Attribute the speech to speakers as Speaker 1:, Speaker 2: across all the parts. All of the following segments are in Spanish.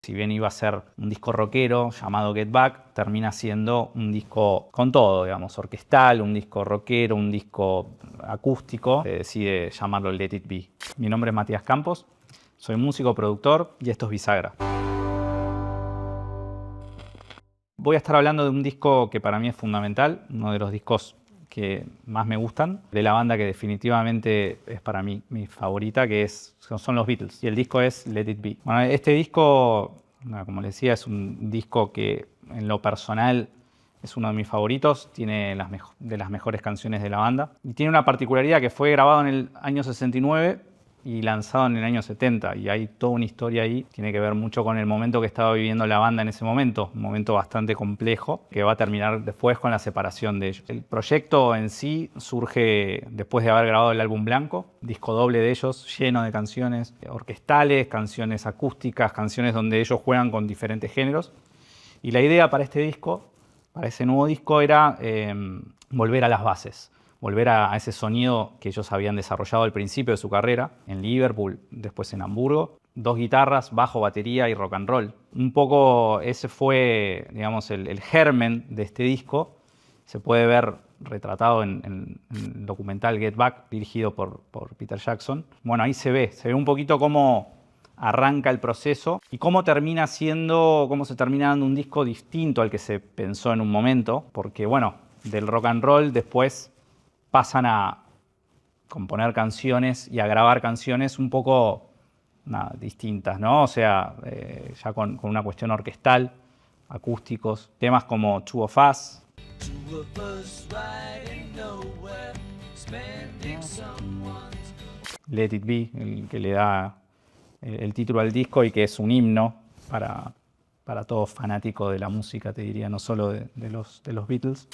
Speaker 1: Si bien iba a ser un disco rockero llamado Get Back, termina siendo un disco con todo, digamos, orquestal, un disco rockero, un disco acústico. Se decide llamarlo Let It Be. Mi nombre es Matías Campos, soy músico, productor y esto es Bisagra. Voy a estar hablando de un disco que para mí es fundamental, uno de los discos que más me gustan, de la banda que definitivamente es para mí mi favorita, que son los Beatles. Y el disco es Let It Be. Bueno, este disco, como les decía, es un disco que en lo personal es uno de mis favoritos, tiene de las mejores canciones de la banda. Y tiene una particularidad que fue grabado en el año 69 y lanzado en el año 70, y hay toda una historia ahí, tiene que ver mucho con el momento que estaba viviendo la banda en ese momento, un momento bastante complejo, que va a terminar después con la separación de ellos. El proyecto en sí surge después de haber grabado el álbum Blanco, disco doble de ellos, lleno de canciones orquestales, canciones acústicas, canciones donde ellos juegan con diferentes géneros, y la idea para este disco, para ese nuevo disco, era volver a las bases. Volver a ese sonido que ellos habían desarrollado al principio de su carrera, en Liverpool, después en Hamburgo. 2 guitarras, bajo, batería y rock and roll. Un poco ese fue, digamos, el germen de este disco. Se puede ver retratado en el documental Get Back, dirigido por Peter Jackson. Bueno, ahí se ve un poquito cómo arranca el proceso y cómo se termina dando un disco distinto al que se pensó en un momento, porque bueno, del rock and roll después pasan a componer canciones y a grabar canciones un poco distintas, ¿no? O sea, ya con una cuestión orquestal, acústicos, temas como Two of Us. Let It Be, el que le da el título al disco y que es un himno para todo fanático de la música, te diría, no solo de los Beatles.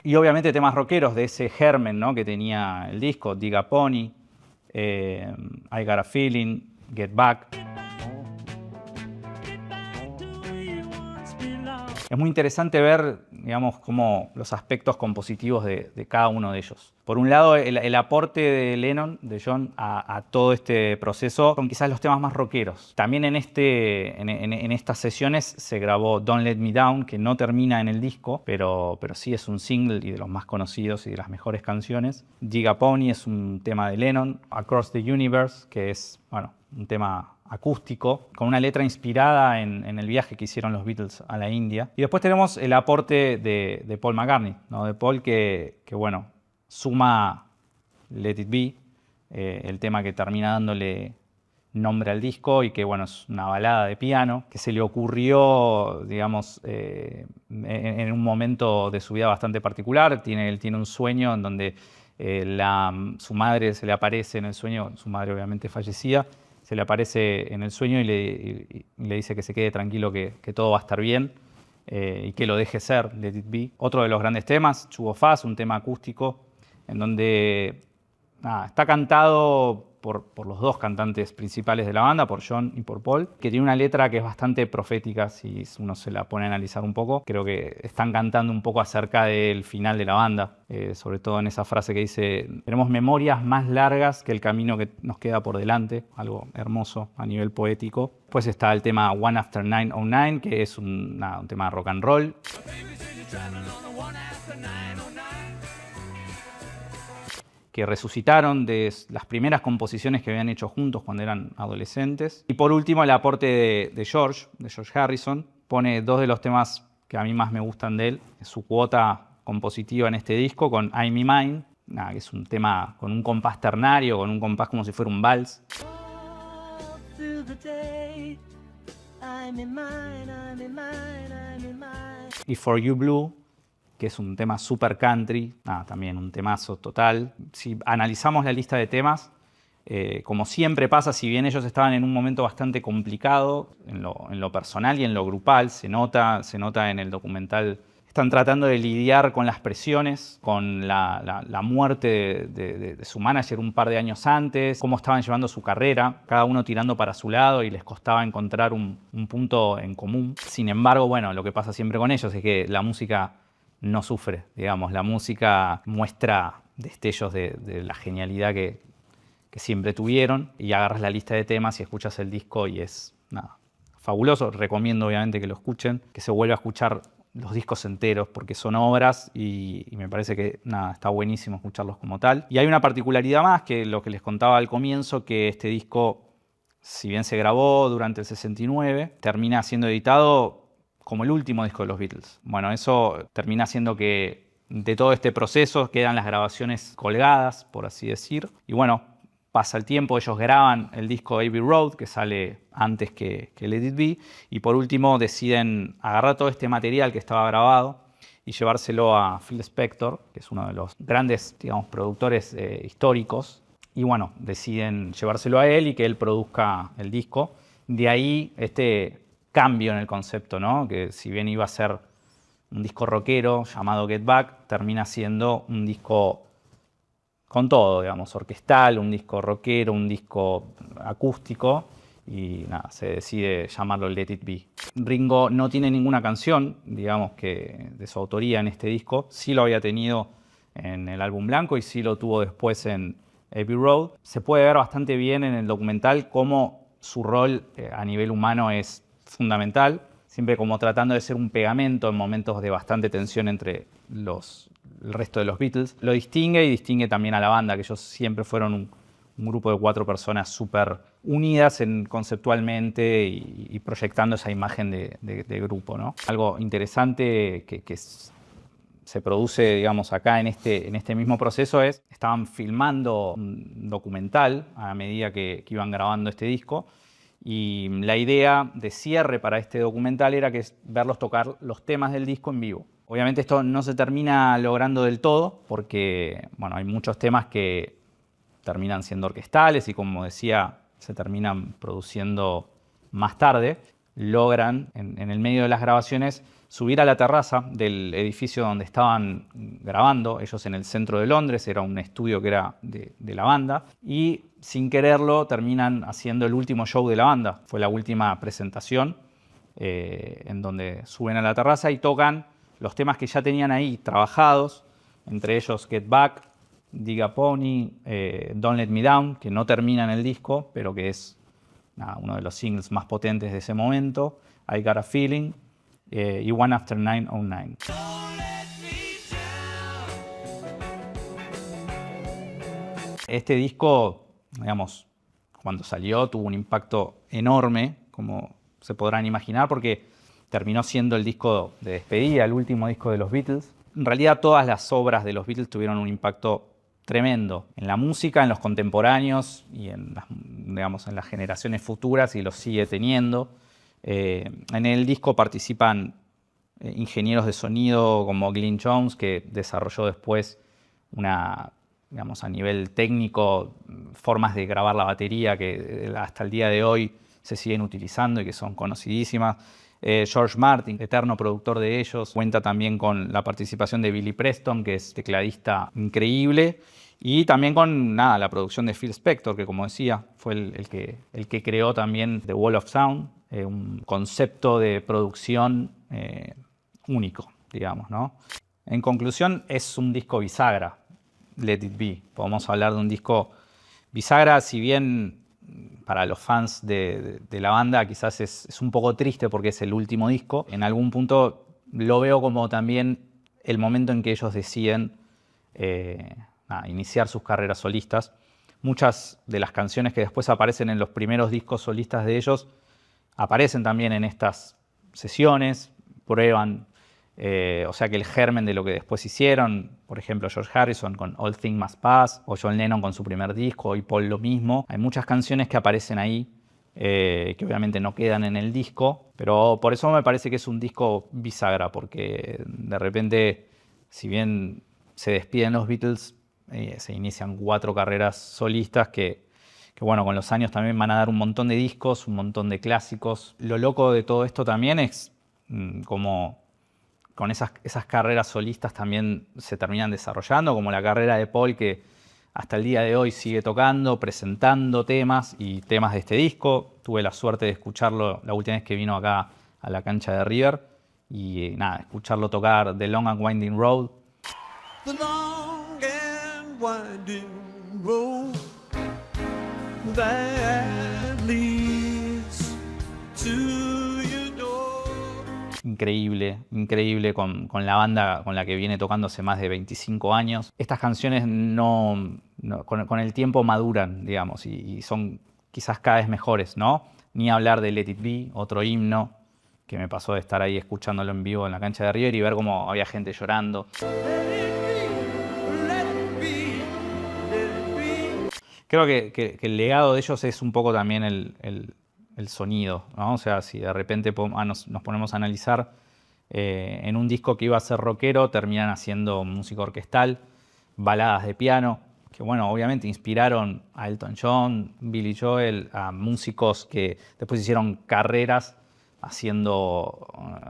Speaker 1: Y obviamente temas rockeros de ese germen, ¿no?, que tenía el disco, Dig a Pony, I Got a Feeling, Get Back. Es muy interesante ver, digamos, como los aspectos compositivos de cada uno de ellos. Por un lado, el aporte de Lennon, de John, a todo este proceso son quizás los temas más rockeros. También en estas sesiones se grabó Don't Let Me Down, que no termina en el disco, pero sí es un single y de los más conocidos y de las mejores canciones. Dig a Pony es un tema de Lennon. Across the Universe, que es, bueno, un tema acústico, con una letra inspirada en el viaje que hicieron los Beatles a la India. Y después tenemos el aporte de Paul McCartney, ¿no? De Paul que bueno, suma Let It Be, el tema que termina dándole nombre al disco y que bueno, es una balada de piano que se le ocurrió, digamos, en un momento de su vida bastante particular. Él tiene un sueño en donde su madre se le aparece en el sueño, su madre obviamente fallecida, se le aparece en el sueño y le dice que se quede tranquilo, que todo va a estar bien y que lo deje ser, Let It Be. Otro de los grandes temas, Two of Us, un tema acústico, en donde está cantado por los dos cantantes principales de la banda, por John y por Paul, que tiene una letra que es bastante profética si uno se la pone a analizar un poco. Creo que están cantando un poco acerca del final de la banda, sobre todo en esa frase que dice: tenemos memorias más largas que el camino que nos queda por delante, algo hermoso a nivel poético. Pues está el tema One After 909, que es un tema de rock and roll. Que resucitaron de las primeras composiciones que habían hecho juntos cuando eran adolescentes. Y por último, el aporte de George Harrison. Pone 2 de los temas que a mí más me gustan de él, su cuota compositiva en este disco, con I'm in Mine, que es un tema con un compás ternario, con un compás como si fuera un vals. Y For You Blue, que es un tema super country, también un temazo total. Si analizamos la lista de temas, como siempre pasa, si bien ellos estaban en un momento bastante complicado en lo personal y en lo grupal, se nota en el documental, están tratando de lidiar con las presiones, con la muerte de su manager un par de años antes, cómo estaban llevando su carrera, cada uno tirando para su lado y les costaba encontrar un punto en común. Sin embargo, bueno, lo que pasa siempre con ellos es que la música no sufre, digamos. La música muestra destellos de la genialidad que siempre tuvieron, y agarras la lista de temas y escuchas el disco y es nada, fabuloso. Recomiendo obviamente que lo escuchen, que se vuelva a escuchar los discos enteros porque son obras y me parece que nada, está buenísimo escucharlos como tal. Y hay una particularidad más, que lo que les contaba al comienzo, que este disco, si bien se grabó durante el 69, termina siendo editado como el último disco de los Beatles. Bueno, eso termina haciendo que de todo este proceso quedan las grabaciones colgadas, por así decir. Y bueno, pasa el tiempo, ellos graban el disco Abbey Road, que sale antes que Let It Be, y por último deciden agarrar todo este material que estaba grabado y llevárselo a Phil Spector, que es uno de los grandes, digamos, productores históricos, y bueno, deciden llevárselo a él y que él produzca el disco. De ahí este cambio en el concepto, ¿no? Que si bien iba a ser un disco rockero llamado Get Back, termina siendo un disco con todo, digamos, orquestal, un disco rockero, un disco acústico, y nada, se decide llamarlo Let It Be. Ringo no tiene ninguna canción, digamos, que de su autoría en este disco. Sí lo había tenido en el álbum blanco y sí lo tuvo después en Abbey Road. Se puede ver bastante bien en el documental cómo su rol a nivel humano es fundamental, siempre como tratando de ser un pegamento en momentos de bastante tensión entre el resto de los Beatles. Lo distingue y distingue también a la banda, que ellos siempre fueron un grupo de 4 personas súper unidas conceptualmente y proyectando esa imagen de grupo, ¿no? Algo interesante que se produce, digamos, acá en este mismo proceso estaban filmando un documental a medida que iban grabando este disco, y la idea de cierre para este documental era verlos tocar los temas del disco en vivo. Obviamente esto no se termina logrando del todo porque, bueno, hay muchos temas que terminan siendo orquestales y, como decía, se terminan produciendo más tarde. Logran, en el medio de las grabaciones, subir a la terraza del edificio donde estaban grabando, ellos en el centro de Londres, era un estudio que era de la banda, y sin quererlo terminan haciendo el último show de la banda. Fue la última presentación en donde suben a la terraza y tocan los temas que ya tenían ahí trabajados, entre ellos Get Back, Dig a Pony, Don't Let Me Down, que no termina en el disco, pero que es uno de los singles más potentes de ese momento, I Got a Feeling, y One After 909. Este disco, digamos, cuando salió tuvo un impacto enorme, como se podrán imaginar, porque terminó siendo el disco de despedida, el último disco de los Beatles. En realidad todas las obras de los Beatles tuvieron un impacto tremendo en la música, en los contemporáneos y en las generaciones futuras, y lo sigue teniendo. En el disco participan ingenieros de sonido como Glyn Johns, que desarrolló después a nivel técnico, formas de grabar la batería que hasta el día de hoy se siguen utilizando y que son conocidísimas. George Martin, eterno productor de ellos, cuenta también con la participación de Billy Preston, que es tecladista increíble, y también con la producción de Phil Spector, que, como decía, fue el que creó también The Wall of Sound, un concepto de producción único, digamos, ¿no? En conclusión, es un disco bisagra, Let It Be. Podemos hablar de un disco bisagra, si bien para los fans de la banda quizás es un poco triste porque es el último disco. En algún punto lo veo como también el momento en que ellos deciden iniciar sus carreras solistas. Muchas de las canciones que después aparecen en los primeros discos solistas de ellos aparecen también en estas sesiones, prueban, o sea que el germen de lo que después hicieron, por ejemplo George Harrison con All Things Must Pass, o John Lennon con su primer disco, y Paul lo mismo. Hay muchas canciones que aparecen ahí, que obviamente no quedan en el disco, pero por eso me parece que es un disco bisagra, porque de repente, si bien se despiden los Beatles, se inician 4 carreras solistas que bueno, con los años también van a dar un montón de discos, un montón de clásicos. Lo loco de todo esto también es como con esas carreras solistas también se terminan desarrollando, como la carrera de Paul, que hasta el día de hoy sigue tocando, presentando temas y temas de este disco. Tuve la suerte de escucharlo la última vez que vino acá a la cancha de River y escucharlo tocar The Long and Winding Road.
Speaker 2: The long and winding road that leads to your door.
Speaker 1: Increíble, increíble con la banda con la que viene tocando hace más de 25 años. Estas canciones con el tiempo maduran, digamos, y son quizás cada vez mejores, ¿no? Ni hablar de Let It Be, otro himno que me pasó de estar ahí escuchándolo en vivo en la cancha de River y ver cómo había gente llorando. Creo que el legado de ellos es un poco también el sonido, ¿no? O sea, si de repente nos ponemos a analizar, en un disco que iba a ser rockero, terminan haciendo música orquestal, baladas de piano, que bueno, obviamente inspiraron a Elton John, Billy Joel, a músicos que después hicieron carreras haciendo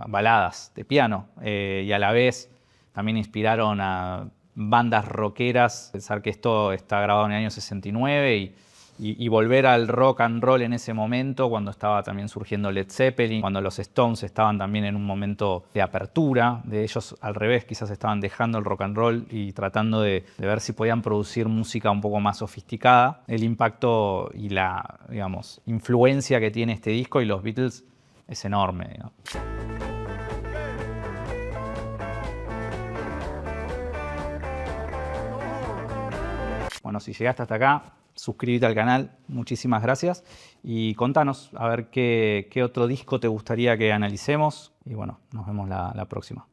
Speaker 1: baladas de piano, y a la vez también inspiraron a bandas rockeras. Pensar que esto está grabado en el año 69 y volver al rock and roll en ese momento, cuando estaba también surgiendo Led Zeppelin, cuando los Stones estaban también en un momento de apertura, de ellos al revés, quizás estaban dejando el rock and roll y tratando de ver si podían producir música un poco más sofisticada. El impacto y la, digamos, influencia que tiene este disco y los Beatles es enorme, digamos. Bueno, si llegaste hasta acá, suscríbete al canal, muchísimas gracias y contanos a ver qué otro disco te gustaría que analicemos y bueno, nos vemos la próxima.